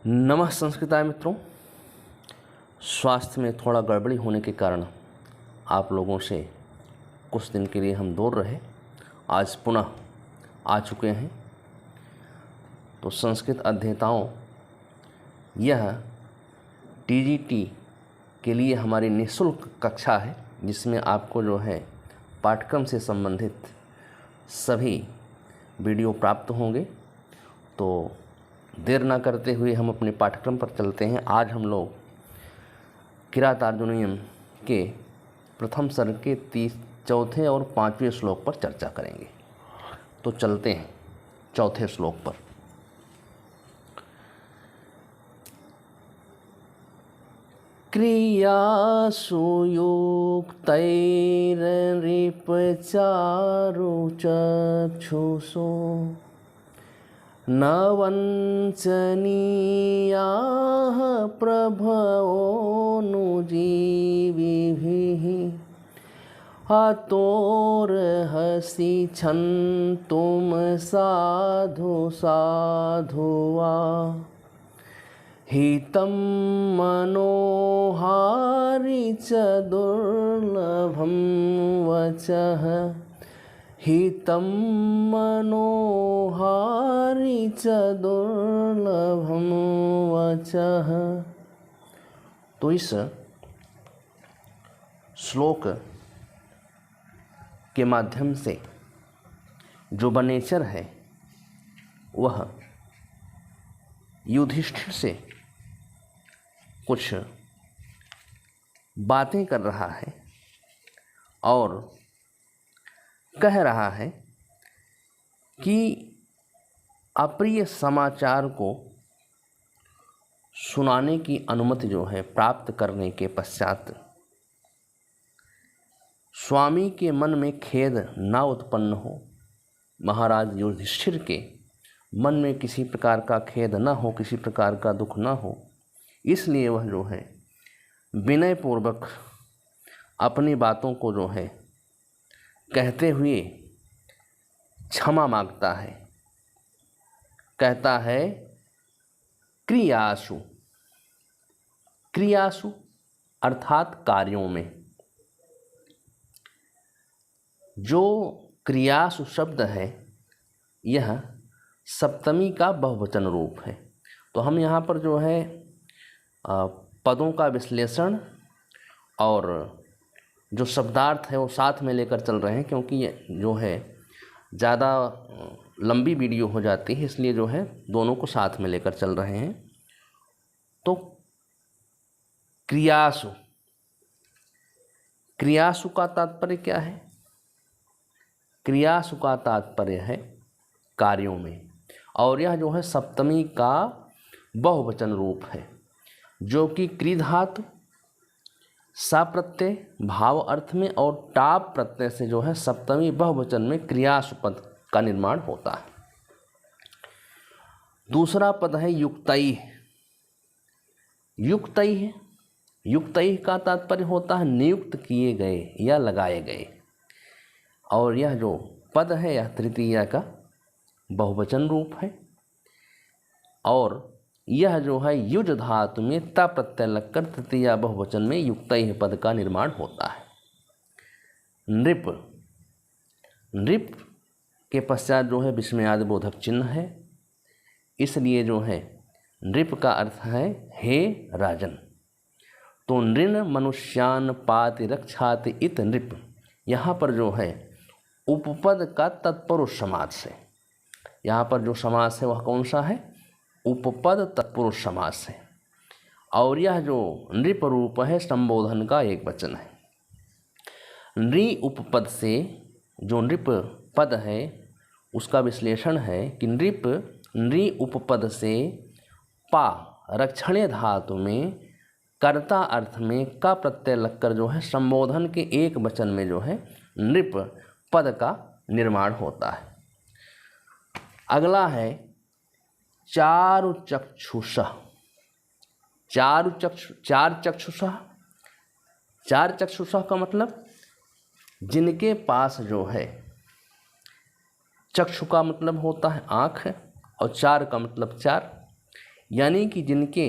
नमः संस्कृताय मित्रों। स्वास्थ्य में थोड़ा गड़बड़ी होने के कारण आप लोगों से कुछ दिन के लिए हम दूर रहे, आज पुनः आ चुके हैं। तो संस्कृत अध्येताओं, यह टीजीटी के लिए हमारी निःशुल्क कक्षा है, जिसमें आपको जो है पाठ्यक्रम से संबंधित सभी वीडियो प्राप्त होंगे। तो देर ना करते हुए हम अपने पाठ्यक्रम पर चलते हैं। आज हम लोग किरातार्जुनीयम के प्रथम सर्ग के चौथे और 5वें श्लोक पर चर्चा करेंगे। तो चलते हैं चौथे श्लोक पर। क्रियासु युक्तैर्नृपचारु चक्षुषो न वञ्चनीयाः प्रभवोऽनुजीविभिः हतोर्हसि क्षन्तुं साधु साधु वा हितं मनोहारि च दुर्लभं वचः हितं मनोहारि च दुर्लभं वचः। तो इस श्लोक के माध्यम से जो बनेचर है वह युधिष्ठिर से कुछ बातें कर रहा है और कह रहा है कि अप्रिय समाचार को सुनाने की अनुमति जो है प्राप्त करने के पश्चात स्वामी के मन में खेद ना उत्पन्न हो, महाराज युधिष्ठिर के मन में किसी प्रकार का खेद ना हो, किसी प्रकार का दुख ना हो, इसलिए वह जो है विनयपूर्वक अपनी बातों को जो है कहते हुए क्षमा मांगता है। कहता है क्रियासु, क्रियासु अर्थात कार्यों में। जो क्रियासु शब्द है यह सप्तमी का बहुवचन रूप है। तो हम यहाँ पर जो है पदों का विश्लेषण और जो शब्दार्थ है वो साथ में लेकर चल रहे हैं, क्योंकि ये जो है ज़्यादा लंबी वीडियो हो जाती है, इसलिए जो है दोनों को साथ में लेकर चल रहे हैं। तो क्रियासु, क्रियासु का तात्पर्य क्या है? क्रियासु का तात्पर्य है कार्यों में, और यह जो है सप्तमी का बहुवचन रूप है, जो कि क्रि धातु सा प्रत्यय भाव अर्थ में और टाप प्रत्यय से जो है सप्तमी बहुवचन में क्रियासु पद का निर्माण होता है। दूसरा पद है युक्तैः। युक्तैः, युक्तैः का तात्पर्य होता है नियुक्त किए गए या लगाए गए, और यह जो पद है यह तृतीया का बहुवचन रूप है, और यह जो है युज धातु में ता प्रत्यय लगकर तृतीया बहुवचन में युक्तैः पद का निर्माण होता है। नृप, नृप के पश्चात जो है विस्मयादि बोधक चिन्ह है, इसलिए जो है नृप का अर्थ है हे राजन। तो नृण मनुष्यान पाति रक्षाति इत नृप, यहाँ पर जो है उपपद का तत्पुरुष समास है। यहाँ पर जो समास है वह कौन सा है? उपपद तत्पुरुष समास है, और यह जो नृप रूप है संबोधन का एक वचन है। नृ उपपद से जो नृप पद है उसका विश्लेषण है कि नृप नृ उपपद से पा रक्षणीय धातु में कर्ता अर्थ में का प्रत्यय लगकर जो है संबोधन के एक वचन में जो है नृप पद का निर्माण होता है। अगला है चारु चक्षुषः। चार चक्षुषः, चार चक्षुषः का मतलब जिनके पास जो है चक्षु का मतलब होता है आँख, और चार का मतलब चार, यानी कि जिनके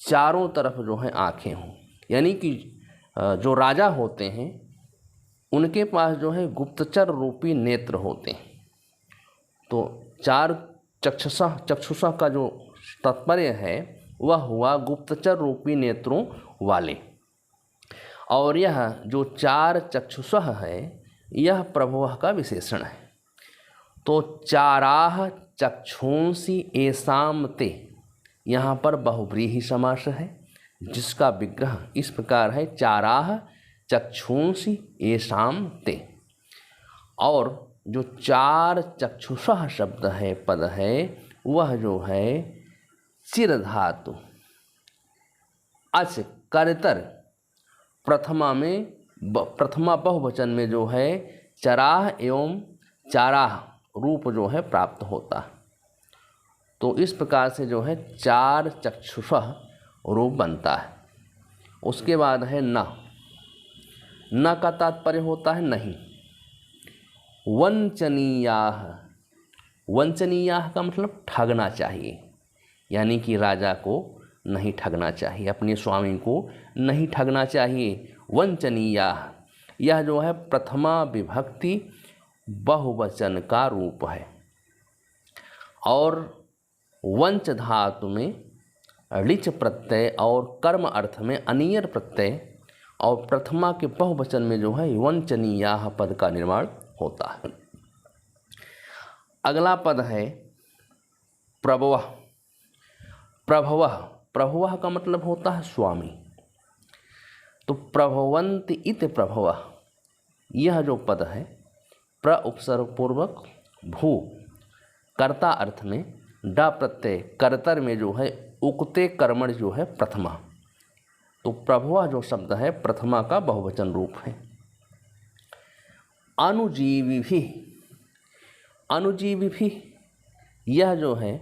चारों तरफ जो है आँखें हों, यानी कि जो राजा होते हैं उनके पास जो है गुप्तचर रूपी नेत्र होते हैं। तो चार चक्षुषा का जो तात्पर्य है वह हुआ गुप्तचर रूपी नेत्रों वाले। और यह जो चार चक्षुषा है यह प्रभुवः का विशेषण है। तो चाराह चक्षुंसी एसाम ते, यहाँ पर बहुव्रीहि समास है जिसका विग्रह इस प्रकार है, चाराह चक्षुंसी एसाम ते। और जो चार चक्षुषा शब्द है, पद है, वह जो है चिर धातु अच करतर प्रथमा बहुवचन में जो है चराह एवं चाराह रूप जो है प्राप्त होता है। तो इस प्रकार से जो है चार चक्षुषा रूप बनता है। उसके बाद है न का तात्पर्य होता है नहीं। वंचनीयाह, वंचनीयाह का मतलब ठगना चाहिए, यानी कि राजा को नहीं ठगना चाहिए, अपने स्वामी को नहीं ठगना चाहिए। वंचनीयाह यह जो है प्रथमा विभक्ति बहुवचन का रूप है। और वंच धातु में ऋच प्रत्यय और कर्म अर्थ में अनियर प्रत्यय और प्रथमा के बहुवचन में जो है वंचनीयाह पद का निर्माण होता है। अगला पद है प्रभवः। प्रभवः का मतलब होता है स्वामी। तो प्रभवंत इत प्रभवः, यह जो पद है प्र उपसर्ग पूर्वक भू कर्ता अर्थ में डा प्रत्यय कर्तर में जो है उक्ते कर्मण जो है प्रथमा। तो प्रभवः जो शब्द है प्रथमा का बहुवचन रूप है। अनुजीवी भी, यह जो है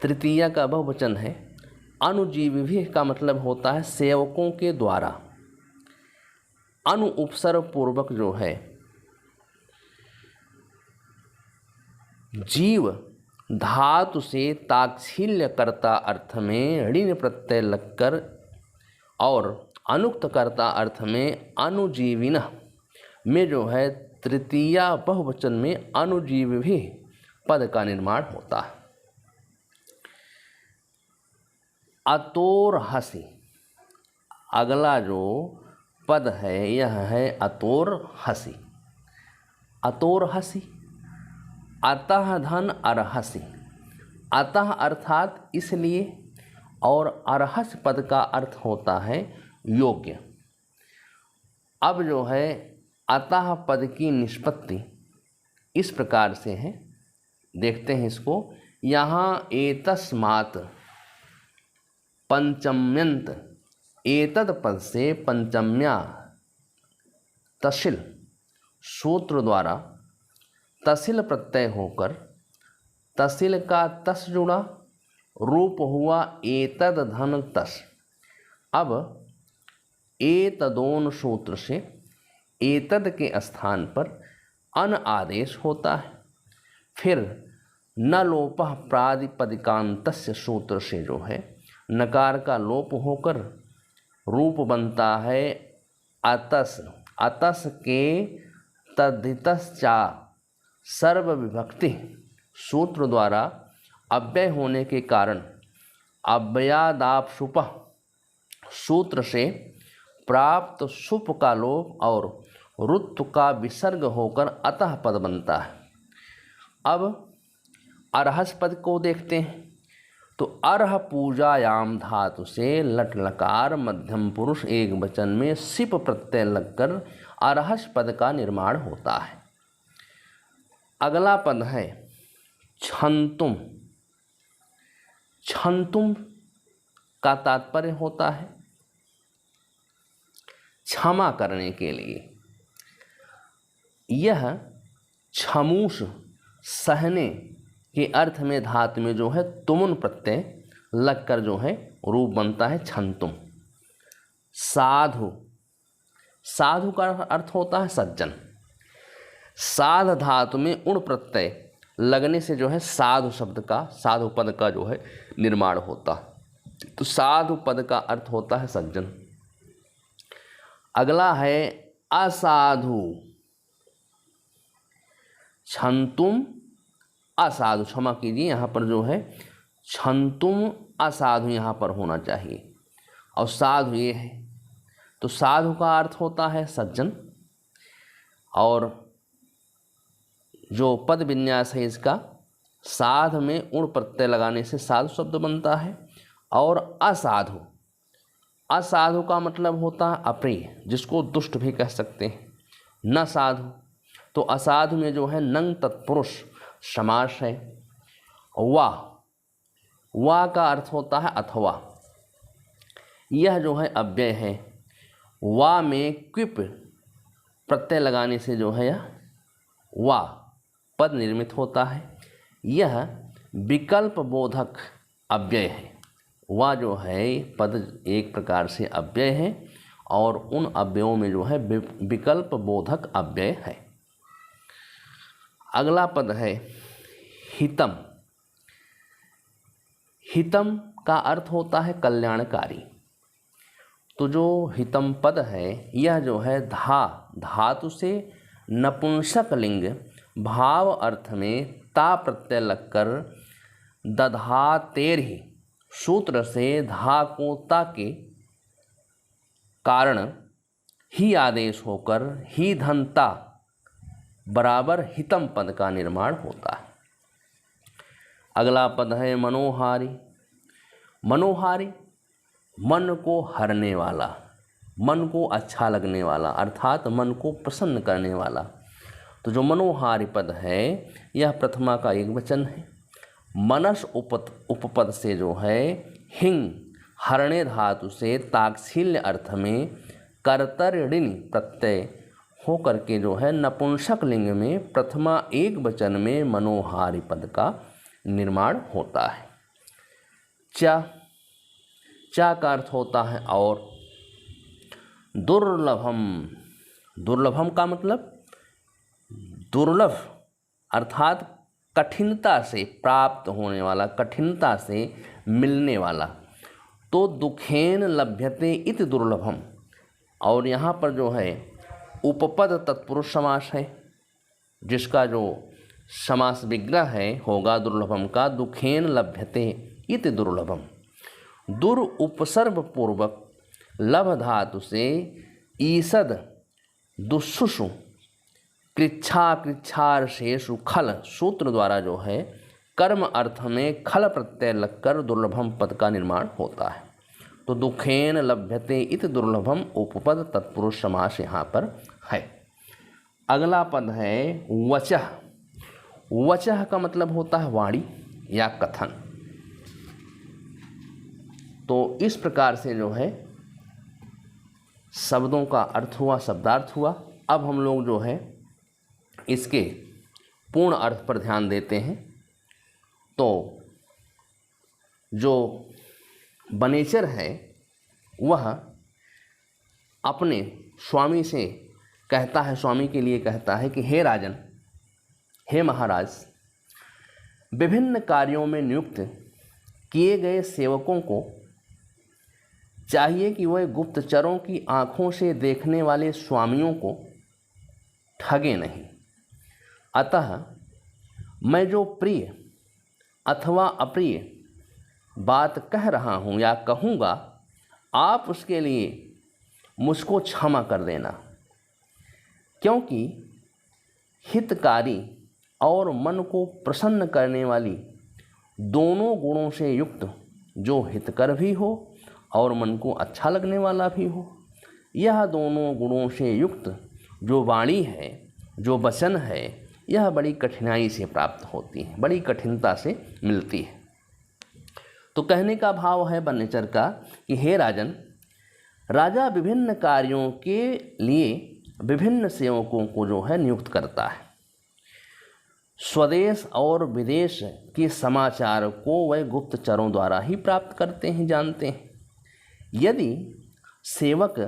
तृतीया का बहुवचन है। अनुजीवी का मतलब होता है सेवकों के द्वारा। अनु उपसर्ग पूर्वक जो है जीव धातु से ताच्छील्य कर्ता अर्थ में ऋण प्रत्यय लगकर और अनुक्त कर्ता अर्थ में अनुजीविन में जो है तृतीया बहुवचन में अनुजीवी पद का निर्माण होता है। अतोर हसी, अगला जो पद है यह है अतोर हसी। अतोर हसी अतः धन अरहसी, अतः अर्थात इसलिए और अरहस पद का अर्थ होता है योग्य। अब जो है अतः पद की निष्पत्ति इस प्रकार से है, देखते हैं इसको। यहाँ एतस्मात् पंचम्यंत, एतद पद से पंचम्या तसिल सूत्र द्वारा तसिल प्रत्यय होकर तसिल का तस जुड़ा, रूप हुआ एतद धन तस। अब एतदोन सूत्र से एतद के स्थान पर अन आदेश होता है। फिर न लोपः प्रादिपदिकांतस्य सूत्र से जो है नकार का लोप होकर रूप बनता है अतस। अतस के तद्धितश्चा सर्व विभक्ति सूत्र द्वारा अव्यय होने के कारण अव्ययादाप सूत्र से प्राप्त सुप का लोप और रुत्व का विसर्ग होकर अतः पद बनता है। अब अरहस पद को देखते हैं। तो अर्ह पूजायाम धातु से लट लकार मध्यम पुरुष एक वचन में सिप प्रत्यय लगकर अरहस पद का निर्माण होता है। अगला पद है छंतुम। छंतुम का तात्पर्य होता है क्षमा करने के लिए। यह छमूस सहने के अर्थ में धातु में जो है तुमुन प्रत्यय लगकर जो है रूप बनता है छंतुम। साधु, साधु का अर्थ होता है सज्जन। साध धातु में उण प्रत्यय लगने से जो है साधु शब्द का, साधु पद का जो है निर्माण होता है। तो साधु पद का अर्थ होता है सज्जन। अगला है असाधु। क्षंतुम असाधु, क्षमा कीजिए, यहाँ पर जो है क्षंतुम असाधु यहाँ पर होना चाहिए, और साधु ये है। तो साधु का अर्थ होता है सज्जन, और जो पद विन्यास है इसका, साध में उण प्रत्यय लगाने से साधु शब्द बनता है। और असाधु, असाधु का मतलब होता है अप्रिय, जिसको दुष्ट भी कह सकते हैं। न साधु, तो असाधु में जो है नंग तत्पुरुष समास है। वा का अर्थ होता है अथवा, यह जो है अव्यय है। वा में क्विप प्रत्यय लगाने से जो है यह वा पद निर्मित होता है। यह विकल्प बोधक अव्यय है। वा जो है पद एक प्रकार से अव्यय है, और उन अव्ययों में जो है विकल्प बोधक अव्यय है। अगला पद है हितम। हितम का अर्थ होता है कल्याणकारी। तो जो हितम पद है यह जो है धातु से नपुंसक लिंग भाव अर्थ में ता प्रत्यय लगकर दधातेर ही सूत्र से धा को ता के कारण ही आदेश होकर ही धनता बराबर हितम पद का निर्माण होता है। अगला पद है मनोहारी। मनोहारी मन को हरने वाला, मन को अच्छा लगने वाला, अर्थात मन को प्रसन्न करने वाला। तो जो मनोहारी पद है यह प्रथमा का एक वचन है। मनस उपपद से जो है हिंग हरणे धातु से ताक्सिल्य अर्थ में कर्तरिणी प्रत्यय होकर के जो है नपुंसक लिंग में प्रथमा एक वचन में मनोहारी पद का निर्माण होता है। चा का अर्थ होता है और। दुर्लभम, दुर्लभम का मतलब दुर्लभ अर्थात कठिनता से प्राप्त होने वाला, कठिनता से मिलने वाला। तो दुखेन लभ्यते इति दुर्लभम, और यहाँ पर जो है उपपद तत्पुरुष समास है, जिसका जो समास विग्रह है होगा दुर्लभम का दुखेन लभ्यते इति दुर्लभम। दुर उपसर्ग पूर्वक लभ धातु से ईसद दुस्सुषु कृच्छा शेषु खल सूत्र द्वारा जो है कर्म अर्थ में खल प्रत्यय लगकर दुर्लभम पद का निर्माण होता है। तो दुखेन लभ्यते इति दुर्लभम उपपद तत्पुरुष समास यहाँ पर है। अगला पद है वचः। वचः का मतलब होता है वाणी या कथन। तो इस प्रकार से जो है शब्दों का अर्थ हुआ, शब्दार्थ हुआ। अब हम लोग जो है इसके पूर्ण अर्थ पर ध्यान देते हैं। तो जो बनेचर है वह अपने स्वामी से कहता है, स्वामी के लिए कहता है कि हे राजन, हे महाराज, विभिन्न कार्यों में नियुक्त किए गए सेवकों को चाहिए कि वह गुप्तचरों की आंखों से देखने वाले स्वामियों को ठगे नहीं। अतः मैं जो प्रिय अथवा अप्रिय बात कह रहा हूँ या कहूँगा, आप उसके लिए मुझको क्षमा कर देना, क्योंकि हितकारी और मन को प्रसन्न करने वाली दोनों गुणों से युक्त जो हितकर भी हो और मन को अच्छा लगने वाला भी हो, यह दोनों गुणों से युक्त जो वाणी है, जो वचन है, यह बड़ी कठिनाई से प्राप्त होती है, बड़ी कठिनता से मिलती है। तो कहने का भाव है बनेचर का कि हे राजन, राजा विभिन्न कार्यों के लिए विभिन्न सेवकों को जो है नियुक्त करता है। स्वदेश और विदेश के समाचार को वह गुप्तचरों द्वारा ही प्राप्त करते हैं, जानते हैं। यदि सेवक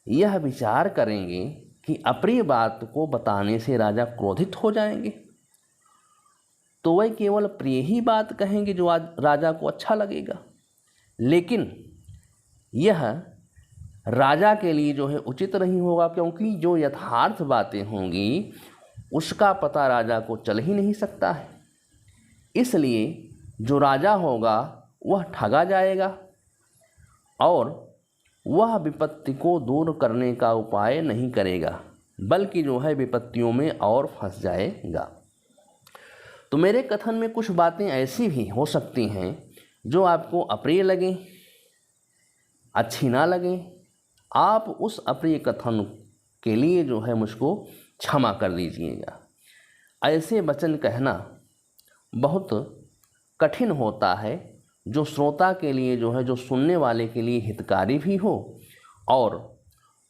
यह विचार करेंगे कि अप्रिय बात को बताने से राजा क्रोधित हो जाएंगे, तो वह केवल प्रिय ही बात कहेंगे जो आज राजा को अच्छा लगेगा, लेकिन यह राजा के लिए जो है उचित नहीं होगा, क्योंकि जो यथार्थ बातें होंगी उसका पता राजा को चल ही नहीं सकता है। इसलिए जो राजा होगा वह ठगा जाएगा और वह विपत्ति को दूर करने का उपाय नहीं करेगा, बल्कि जो है विपत्तियों में और फंस जाएगा। तो मेरे कथन में कुछ बातें ऐसी भी हो सकती हैं जो आपको अप्रिय लगें, अच्छी ना लगें। आप उस अप्रिय कथन के लिए जो है मुझको क्षमा कर दीजिएगा। ऐसे वचन कहना बहुत कठिन होता है, जो श्रोता के लिए जो है, जो सुनने वाले के लिए हितकारी भी हो और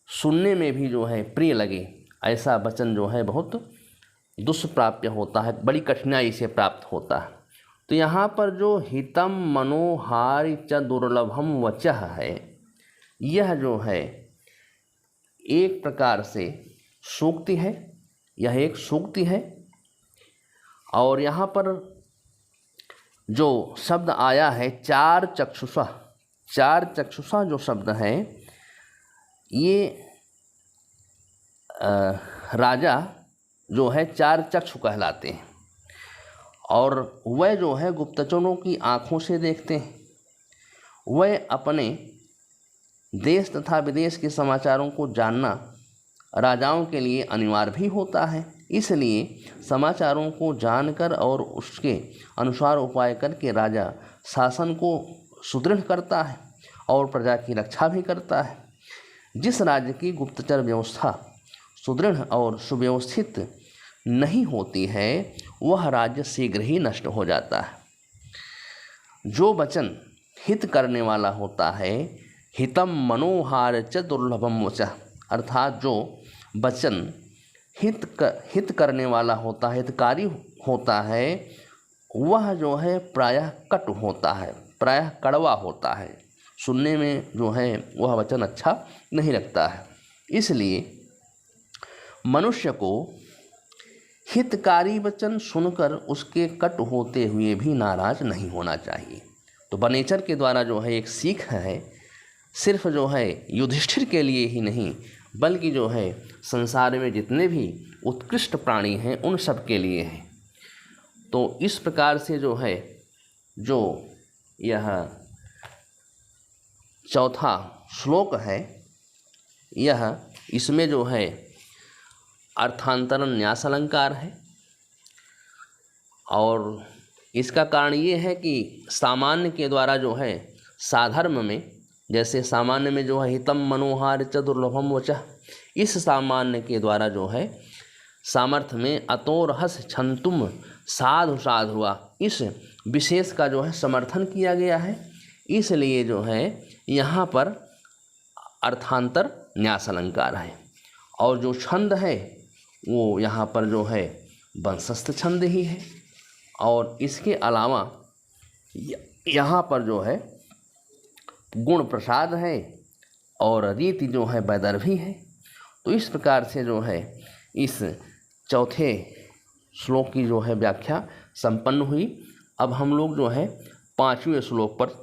सुनने में भी जो है प्रिय लगे। ऐसा वचन जो है बहुत दुष्प्राप्य होता है, बड़ी कठिनाई से प्राप्त होता है। तो यहाँ पर जो हितम मनोहारि च दुर्लभम वचः है, यह जो है एक प्रकार से सूक्ति है, यह एक सूक्ति है। और यहाँ पर जो शब्द आया है चार चक्षुषा, चार चक्षुषा जो शब्द है, ये राजा जो है चार चक्षु कहलाते हैं और वह जो है गुप्तचरों की आँखों से देखते हैं। वह अपने देश तथा विदेश के समाचारों को जानना राजाओं के लिए अनिवार्य भी होता है। इसलिए समाचारों को जानकर और उसके अनुसार उपाय करके राजा शासन को सुदृढ़ करता है और प्रजा की रक्षा भी करता है। जिस राज्य की गुप्तचर व्यवस्था सुदृढ़ और सुव्यवस्थित नहीं होती है, वह राज्य शीघ्र ही नष्ट हो जाता है। जो वचन हित करने वाला होता है, हितम मनोहार च दुर्लभम वचः, अर्थात जो वचन हित करने वाला होता है, हितकारी होता है, वह जो है प्रायः कटु होता है, प्रायः कड़वा होता है। सुनने में जो है वह वचन अच्छा नहीं लगता है। इसलिए मनुष्य को हितकारी वचन सुनकर उसके कटु होते हुए भी नाराज नहीं होना चाहिए। तो बनेचर के द्वारा जो है एक सीख है, सिर्फ जो है युधिष्ठिर के लिए ही नहीं, बल्कि जो है संसार में जितने भी उत्कृष्ट प्राणी हैं उन सब के लिए है। तो इस प्रकार से जो है, जो यह चौथा श्लोक है, यह इसमें जो है अर्थांतरण न्यास अलंकार है। और इसका कारण ये है कि सामान्य के द्वारा जो है साधर्म में, जैसे सामान्य में जो है हितम मनोहार च दुर्लभम वचः, इस सामान्य के द्वारा जो है सामर्थ्य में अतोरहस छंतुम साधु साधुआ, इस विशेष का जो है समर्थन किया गया है। इसलिए जो है यहाँ पर अर्थांतर न्यास अलंकार है। और जो छंद है वो यहाँ पर जो है वंशस्थ छंद ही है। और इसके अलावा यहाँ पर जो है गुण प्रसाद है और रीति जो है वैदर्भी है। तो इस प्रकार से जो है इस चौथे श्लोक की जो है व्याख्या संपन्न हुई। अब हम लोग जो है पांचवें श्लोक पर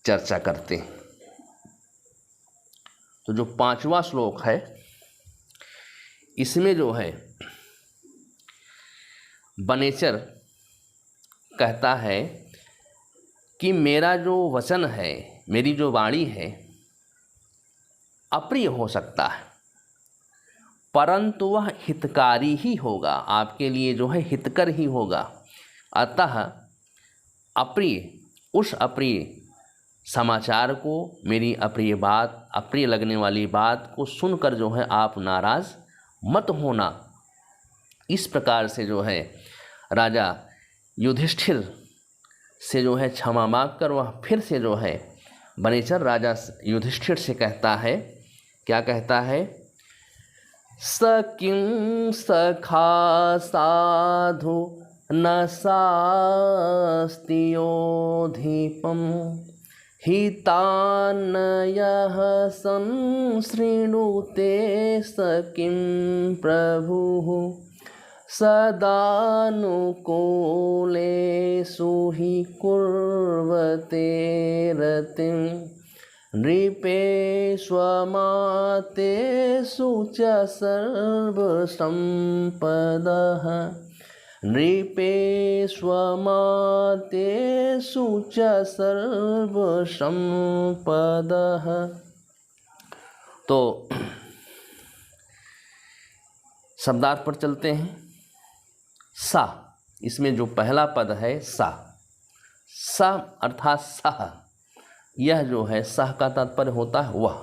चर्चा करते हैं। तो जो पांचवा श्लोक है, इसमें जो है बनेचर कहता है कि मेरा जो वचन है, मेरी जो वाणी है, अप्रिय हो सकता है, परंतु वह हितकारी ही होगा, आपके लिए जो है हितकर ही होगा। अतः अप्रिय, उस अप्रिय समाचार को, मेरी अप्रिय बात, अप्रिय लगने वाली बात को सुनकर जो है आप नाराज़ मत होना। इस प्रकार से जो है राजा युधिष्ठिर से जो है क्षमा मांग कर वह फिर से जो है बनेचर राजा युधिष्ठिर से कहता है, क्या कहता है, स किं सखा साधु न सास्ति योधिपम हितान्नयः संसृणुते स किं प्रभुः सदानुकूलेषु हि कुर्वते रतिं नृपेष्वमातेषु च सर्वसम्पदः नृपेष्वमातेषु च सर्वसम्पदः। तो शब्दार्थ पर चलते हैं। सा, इसमें जो पहला पद है सा, स अर्थात सह, यह जो है सह का तात्पर्य होता है वह।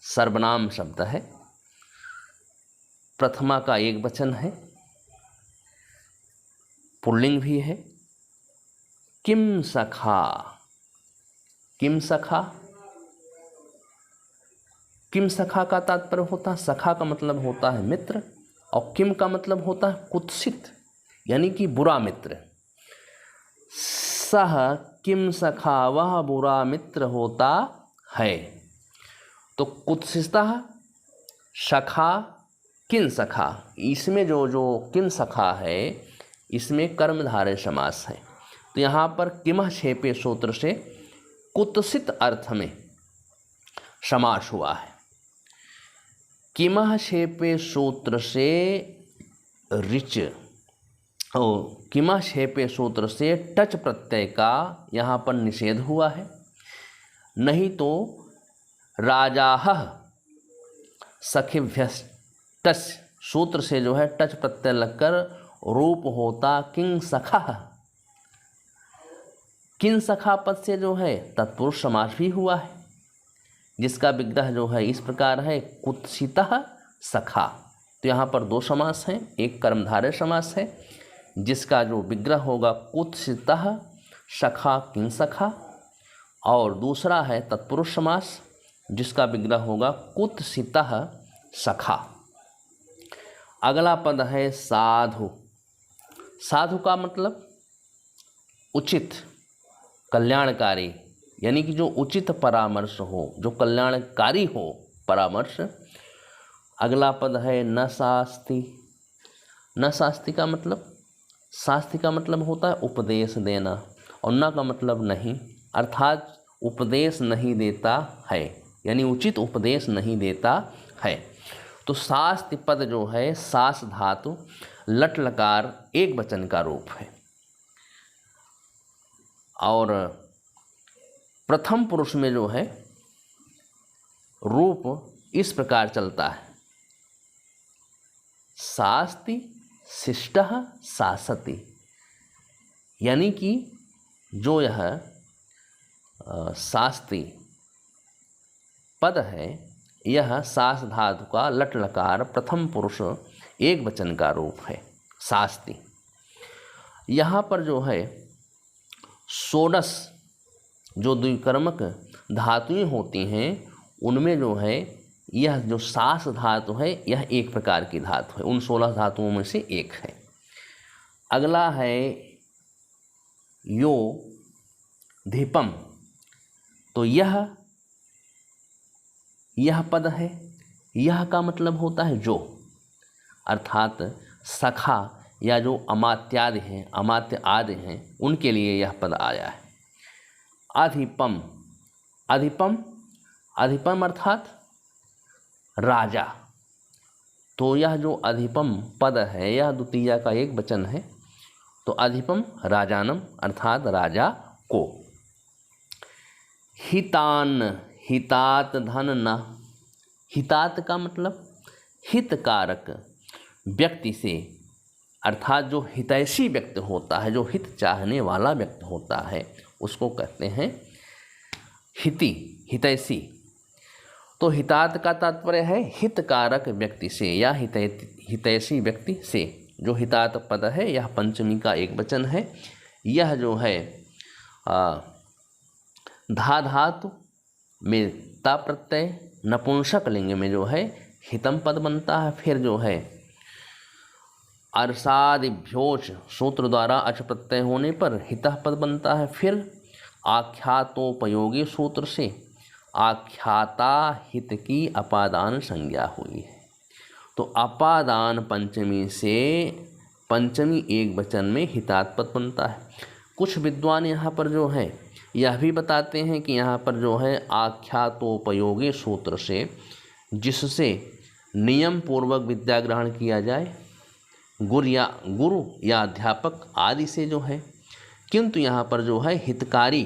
सर्वनाम शब्द है, प्रथमा का एक वचन है, पुल्लिंग भी है। किम सखा, किम सखा, किम सखा का तात्पर्य होता है, सखा का मतलब होता है मित्र और किम का मतलब होता है कुत्सित, यानी कि बुरा मित्र। सह किम सखा, वह बुरा मित्र होता है। तो कुत्सितः सखा किन सखा, इसमें जो किन सखा है इसमें कर्मधारय समास है। तो यहाँ पर किमः छेपे सूत्र से कुत्सित अर्थ में समास हुआ है। किमः छेपे सूत्र से रिच और किमः छेपे सूत्र से टच प्रत्यय का यहाँ पर निषेध हुआ है। नहीं तो राजाह सखिभ्यस्तस् सूत्र से जो है टच प्रत्यय लगकर रूप होता किं सखा। किन सखा पद से जो है तत्पुरुष समास भी हुआ है, जिसका विग्रह जो है इस प्रकार है कुत्सितः सखा। तो यहाँ पर दो समास हैं, एक कर्मधारय समास है जिसका जो विग्रह होगा कुत्सितः सखा किं सखा, और दूसरा है तत्पुरुष समास जिसका विग्रह होगा कुत्सितः सखा। अगला पद है साधु। साधु का मतलब उचित, कल्याणकारी, यानी कि जो उचित परामर्श हो, जो कल्याणकारी हो परामर्श। अगला पद है न शास्ति। न शास्ति का मतलब, शास्ति का मतलब होता है उपदेश देना और न का मतलब नहीं, अर्थात उपदेश नहीं देता है, यानी उचित उपदेश नहीं देता है। तो शास्ति पद जो है शास धातु लट लकार एक वचन का रूप है और प्रथम पुरुष में जो है रूप इस प्रकार चलता है शास्ति शिष्टः शासति, यानी कि जो यह शास्ति पद है यह शास धातु का लट लकार प्रथम पुरुष एक वचन का रूप है शास्ति। यहाँ पर जो है षोडश जो द्विकर्मक धातुएं होती हैं उनमें जो है यह जो शास धातु है यह एक प्रकार की धातु है, उन 16 धातुओं में से एक है। अगला है यो धीपम। तो यह पद है, यह का मतलब होता है जो, अर्थात सखा या जो अमात्यादि हैं, अमात्य आदि हैं, उनके लिए यह पद आया है। अधिपम, अधिपम, अधिपम अर्थात राजा। तो यह जो अधिपम पद है यह द्वितीया का एक वचन है। तो अधिपम राजानम अर्थात राजा को। हितान, हितात धन न। हितात का मतलब हितकारक व्यक्ति से, अर्थात जो हितैषी व्यक्ति होता है, जो हित चाहने वाला व्यक्ति होता है उसको कहते हैं हिति, हितैषी। तो हितात का तात्पर्य है हितकारक व्यक्ति से या हितैषी व्यक्ति से। जो हितात पद है यह पंचमी का एक वचन है। यह जो है धा धातु में ता प्रत्यय नपुंसक लिंग में जो है हितम पद बनता है। फिर जो है अर्षादिभ्योच सूत्र द्वारा अच प्रत्यय होने पर हितः पद बनता है। फिर आख्यातोपयोगी सूत्र से आख्याता हित की अपादान संज्ञा हुई है। तो अपादान पंचमी से पंचमी एक वचन में हितात् पद बनता है। कुछ विद्वान यहाँ पर जो है यह भी बताते हैं कि यहाँ पर जो है आख्यातोपयोगी सूत्र से, जिससे नियम पूर्वक विद्या ग्रहण किया जाए, गुरु या अध्यापक आदि से जो है, किंतु यहाँ पर जो है हितकारी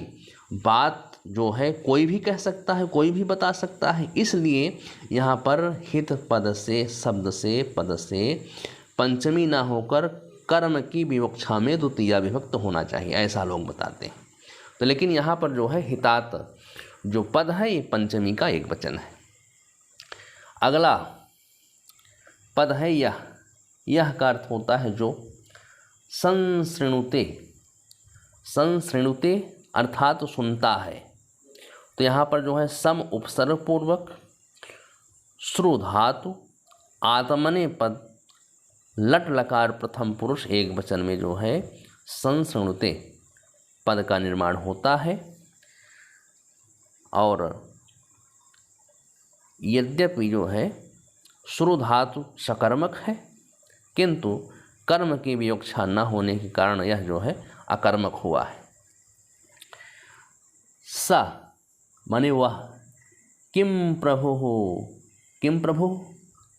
बात जो है कोई भी कह सकता है, कोई भी बता सकता है, इसलिए यहाँ पर हित पद से, शब्द से, पद से पंचमी ना होकर कर्म की विवक्षा में द्वितीया विभक्त होना चाहिए, ऐसा लोग बताते हैं। तो लेकिन यहाँ पर जो है हितात जो पद है ये पंचमी का एक वचन है। अगला पद है यह का अर्थ होता है जो संसृणुते, संसृणुते अर्थात सुनता है। तो यहाँ पर जो है सम उपसर्ग पूर्वक श्रु धातु आत्मने पद लट लकार प्रथम पुरुष एक वचन में जो है संसृणुते पद का निर्माण होता है। और यद्यपि जो है श्रु धातु सकर्मक है, किंतु कर्म की विवक्षा न होने के कारण यह जो है अकर्मक हुआ है। स माने वह, किम प्रभु, किम प्रभु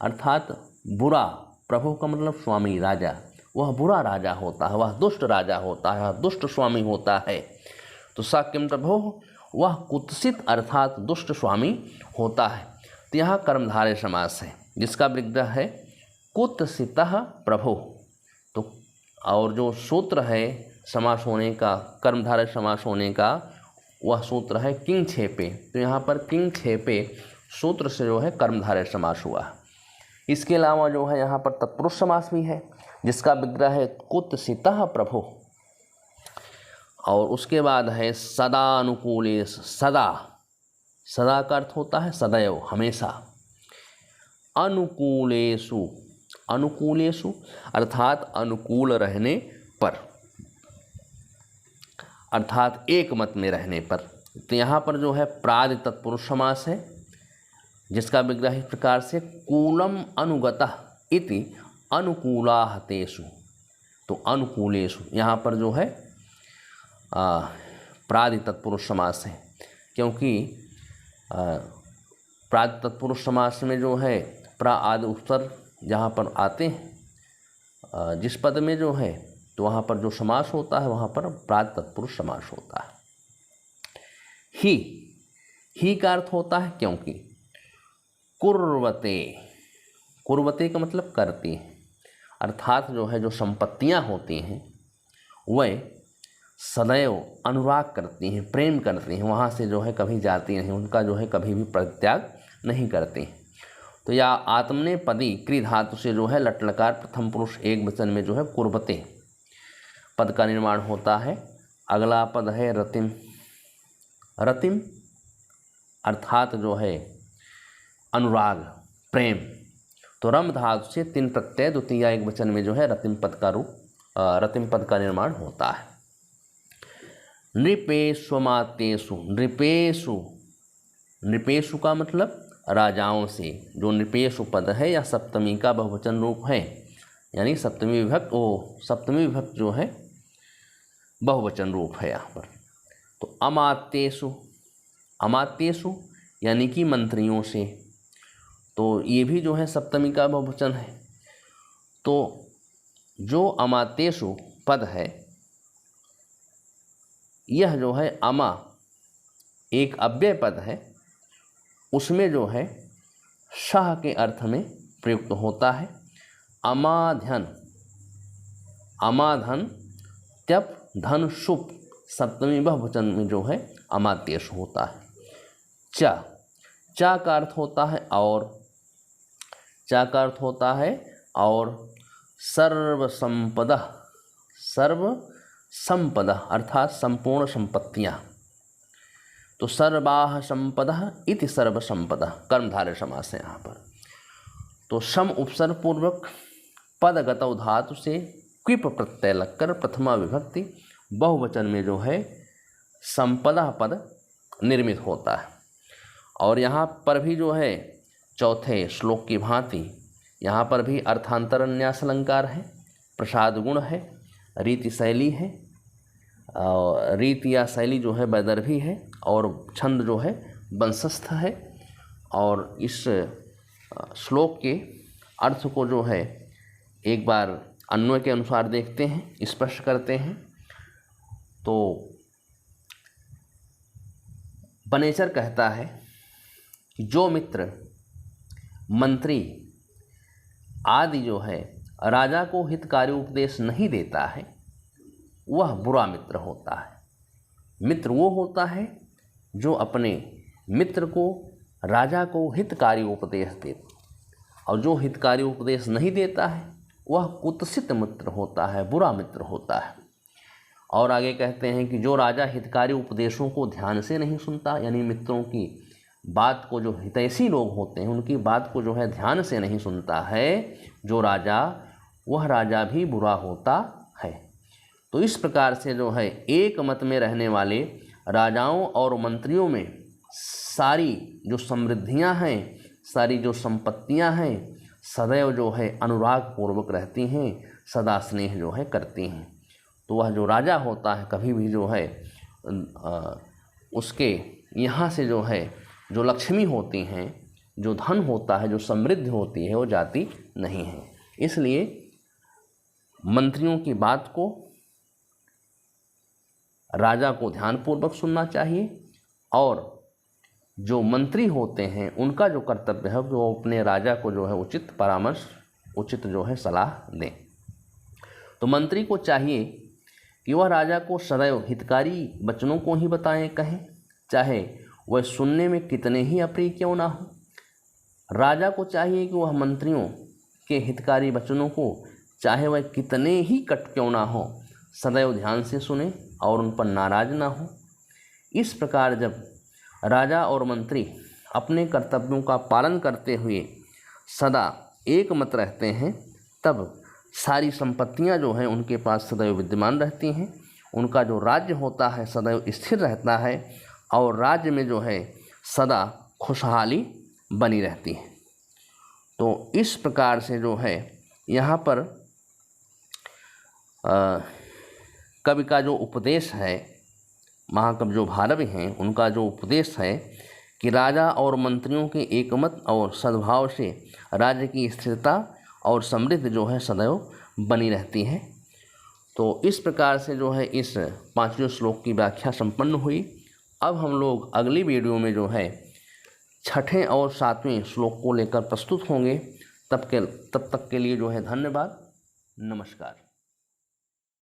अर्थात बुरा, प्रभु का मतलब स्वामी, राजा, वह बुरा राजा होता है, वह दुष्ट राजा होता है, वह दुष्ट स्वामी होता है। तो स किम प्रभु, वह कुत्सित अर्थात दुष्ट स्वामी होता है। तो यहाँ कर्मधारय समास है जिसका विग्रह है कुत्सितः प्रभु। तो और जो सूत्र है समास होने का, कर्मधारय समास होने का, वह सूत्र है किंग छेपे। तो यहाँ पर किंग छेपे सूत्र से जो है कर्मधारय समास हुआ। इसके अलावा जो है यहाँ पर तत्पुरुष समास भी है जिसका विग्रह है कुत्सितः प्रभु। और उसके बाद है सदा अनुकूलेश, सदा, सदा का अर्थ होता है सदैव, हमेशा। अनुकूलेषु, अनुकूलेषु अर्थात अनुकूल रहने पर, अर्थात एक मत में रहने पर। तो यहाँ पर जो है प्रादि तत्पुरुष समास है जिसका विग्रह इस प्रकार से कूलम अनुगतः इति अनुकूलाहतेषु। तो अनुकूलेषु यहाँ पर जो है प्रादि तत्पुरुष समास है, क्योंकि प्रादि तत्पुरुष समास में जो है प्रा आदि उपसर्ग जहाँ पर आते हैं जिस पद में जो है, तो वहाँ पर जो समास होता है वहाँ पर प्रादि तत्पुरुष समास होता है। ही का अर्थ होता है क्योंकि, कुर्वते, कुर्वते का मतलब करती है, अर्थात जो है जो संपत्तियाँ होती हैं वह सदैव अनुराग करती हैं, प्रेम करती हैं, वहाँ से जो है कभी जाती नहीं, उनका जो है कभी भी परित्याग नहीं करती हैं। तो या आत्मने पदी क्री धातु से जो है लटलकार प्रथम पुरुष एक वचन में जो है कुर्वते पद का निर्माण होता है। अगला पद है रतिम, रतिम अर्थात जो है अनुराग, प्रेम। तो रम धातु से तीन प्रत्यय द्वितीय एक वचन में जो है रतिम पद का रूप, रतिम पद का निर्माण होता है। नृपेष्वमातेषु, नृपेषु, नृपेषु का मतलब राजाओं से। जो नृपेषु पद है या सप्तमी का बहुवचन रूप है, यानी सप्तमी विभक्त, सप्तमी विभक्त जो है बहुवचन रूप है यहाँ पर। तो अमात्येषु, अमात्येषु यानी कि मंत्रियों से, तो ये भी जो है सप्तमी का बहुवचन है। तो जो अमात्येषु पद है यह जो है अमा एक अव्यय पद है, उसमें जो है शाह के अर्थ में प्रयुक्त होता है। अमाधन, अमाधन त्यप धन शुभ सप्तमी बहुवचन में जो है अमात्येषु होता है। चा का अर्थ होता है और, चा का अर्थ होता है और सर्व संपदा, सर्व संपदा अर्थात संपूर्ण संपत्तियाँ। तो सर्वाह संपदा इति सर्व संपदा कर्मधारय समास है यहाँ पर। तो सम उपसर्ग पूर्वक पदगतौ धातु से क्विप प्रत्यय लगकर प्रथमा विभक्ति बहुवचन में जो है संपदा पद निर्मित होता है। और यहाँ पर भी जो है चौथे श्लोक की भांति यहाँ पर भी अर्थांतर अन्यास अलंकार है। प्रसाद गुण है, रीति शैली है, रीति या शैली जो है वैदर्भी है, और छंद जो है वंशस्थ है। और इस श्लोक के अर्थ को जो है एक बार अन्वय के अनुसार देखते हैं, स्पष्ट करते हैं। तो बनेचर कहता है कि जो मित्र मंत्री आदि जो है राजा को हितकारी उपदेश नहीं देता है वह बुरा मित्र होता है। मित्र वो होता है जो अपने मित्र को, राजा को हितकारी उपदेश दे, और जो हितकारी उपदेश नहीं देता है वह कुत्सित मित्र होता है, बुरा मित्र होता है। और आगे कहते हैं कि जो राजा हितकारी उपदेशों को ध्यान से नहीं सुनता, यानी मित्रों की बात को, जो हितैषी लोग होते हैं उनकी बात को जो है ध्यान से नहीं सुनता है जो राजा, वह राजा भी बुरा होता है। तो इस प्रकार से जो है एक मत में रहने वाले राजाओं और मंत्रियों में सारी जो समृद्धियां हैं, सारी जो संपत्तियां हैं, सदैव जो है अनुराग पूर्वक रहती हैं, सदा स्नेह जो है करती हैं। तो वह जो राजा होता है कभी भी जो है उसके यहाँ से जो है जो लक्ष्मी होती हैं, जो धन होता है, जो समृद्धि होती है, वो जाती नहीं है। इसलिए मंत्रियों की बात को राजा को ध्यानपूर्वक सुनना चाहिए, और जो मंत्री होते हैं उनका जो कर्तव्य है वो अपने राजा को जो है उचित परामर्श, उचित जो है सलाह दें। तो मंत्री को चाहिए कि वह राजा को सदैव हितकारी वचनों को ही बताएं, कहें, चाहे वह सुनने में कितने ही अप्रिय क्यों ना हो। राजा को चाहिए कि वह मंत्रियों के हितकारी वचनों को, चाहे वह कितने ही कट क्यों ना हो, सदैव ध्यान से सुने और उन पर नाराज ना हो। इस प्रकार जब राजा और मंत्री अपने कर्तव्यों का पालन करते हुए सदा एक मत रहते हैं, तब सारी संपत्तियां जो हैं उनके पास सदैव विद्यमान रहती हैं, उनका जो राज्य होता है सदैव स्थिर रहता है, और राज्य में जो है सदा खुशहाली बनी रहती है। तो इस प्रकार से जो है यहाँ पर कवि का जो उपदेश है, महाकवि जो भारवी हैं उनका जो उपदेश है कि राजा और मंत्रियों के एकमत और सद्भाव से राज्य की स्थिरता और समृद्धि जो है सदैव बनी रहती है। तो इस प्रकार से जो है इस 5वें श्लोक की व्याख्या संपन्न हुई। अब हम लोग अगली वीडियो में जो है 6ठे और 7वें श्लोक को लेकर प्रस्तुत होंगे। तब तक के लिए जो है धन्यवाद, नमस्कार।